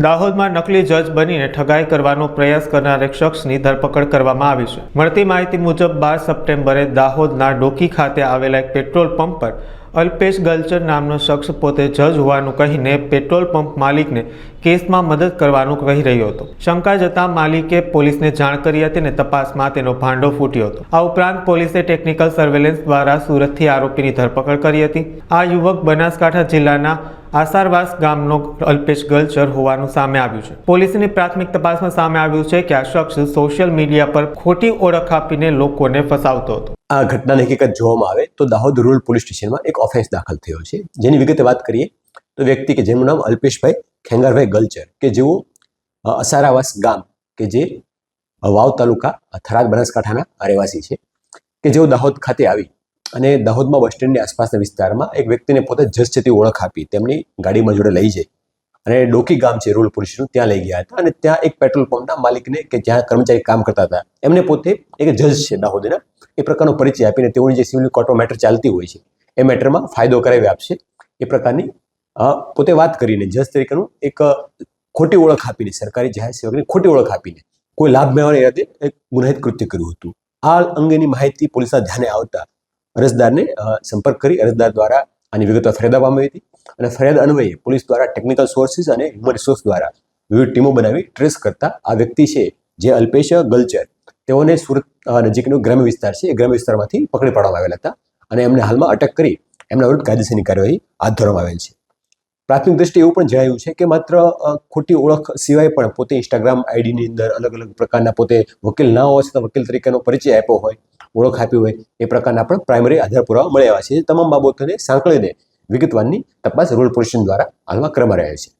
દાહોદમાં નકલી જજ બનીને ઠગાઈ કરવાનો પ્રયાસ કરનાર એક શખ્સની ધરપકડ કરવામાં આવી છે। મળતી માહિતી મુજબ 12 સપ્ટેમ્બરે દાહોદના ડોકી ખાતે આવેલા એક પેટ્રોલ પંપ પર અલ્પેશ ગલચર નામનો શખ્સ પોતે જજ હોવાનું કહીને પેટ્રોલ પંપ માલિકને કેસમાં મદદ કરવાનું કહી રહ્યો હતો। શંકા જતા માલિકે પોલીસને જાણ કરી હતી અને તપાસમાં તેનો ભાંડો ફૂટ્યો હતો। આ ઉપરાંત પોલીસે ટેકનિકલ સર્વેલન્સ દ્વારા સુરતથી આરોપીની ધરપકડ કરી હતી। આ યુવક બનાસકાંઠા જિલ્લાના આસારવાસ ગામનો અલ્પેશ ગલચર હોવાનું સામે આવ્યું છે। પોલીસની પ્રાથમિક તપાસમાં સામે આવ્યું છે કે આ શખ્સ સોશિયલ મીડિયા પર ખોટી ઓળખ આપીને લોકોને ફસાવતો હતો। આ ઘટનાની હકીકત જોવામાં આવે તો દાહોદ રૂરલ પોલીસ સ્ટેશનમાં એક ઓફેન્સ દાખલ થયો છે, જેની વિગતે વાત કરીએ તો વ્યક્તિ કે જેનું નામ અલ્પેશભાઈ ખેંગારભાઈ ગલચર કે જેઓ અસારાવાસ ગામ કે જે વાવ તાલુકા થરાદ બનાસકાંઠાના રહેવાસી છે કે જેઓ દાહોદ ખાતે આવી અને દાહોદમાં બસ સ્ટેન્ડની આસપાસના વિસ્તારમાં એક વ્યક્તિને પોતે જજ છે તે ઓળખ આપી તેમની ગાડીમાં જોડે લઈ જઈ અને ડોકી ગામ છે રૂરલ પોલીસનું ત્યાં લઈ ગયા હતા અને ત્યાં એક પેટ્રોલ પંપના માલિકને કે જ્યાં કર્મચારી કામ કરતા હતા એમને પોતે એક જજ છે દાહોદના એ પ્રકારનો પરિચય આપીને તેઓની જે સિવિલ કોર્ટમાં મેટર ચાલતી હોય છે એ મેટરમાં ફાયદો કરાવી આપશે એ પ્રકારની પોતે વાત કરીને જજ તરીકેનું એક ખોટી ઓળખ આપીને સરકારી જાહેર સેવકની ખોટી ઓળખ આપીને કોઈ લાભ મેળવવાની ઈરાદે એક ગુનાહિત કૃત્ય કર્યું હતું। આ અંગેની માહિતી પોલીસના ધ્યાને આવતા અરજદારને સંપર્ક કરી અરજદાર દ્વારા આની વિગતવાર ફરિયાદ આપવામાં આવી હતી અને ફરિયાદ અન્વયે પોલીસ દ્વારા ટેકનિકલ સોર્સિસ અને હ્યુમન રિસોર્સ દ્વારા વિવિધ ટીમો બનાવી ટ્રેસ કરતા આ વ્યક્તિ છે જે અલ્પેશ ગલચર તેઓને સુરત નજીકનો ગ્રામ્ય વિસ્તાર છે એ ગ્રામ્ય વિસ્તારમાંથી પકડી પાડવામાં આવેલા હતા અને એમને હાલમાં અટક કરી એમના વિરુદ્ધ કાયદેસરની કાર્યવાહી હાથ ધરવામાં આવેલ છે। પ્રાથમિક દ્રષ્ટિએ એવું પણ જણાવ્યું છે કે માત્ર ખોટી ઓળખ સિવાય પણ પોતે ઇન્સ્ટાગ્રામ આઈડીની અંદર અલગ અલગ પ્રકારના પોતે વકીલ ના હોવા છતાં વકીલ તરીકેનો પરિચય આપ્યો હોય ઓળખ આપી હોય એ પ્રકારના પણ પ્રાઇમરી આધાર પુરાવા મળી આવ્યા છે। તમામ બાબતોને સાંકળીને વિગતવારની તપાસ રૂરલ પોલીસ સ્ટેશન દ્વારા હાલમાં કરવામાં આવે છે।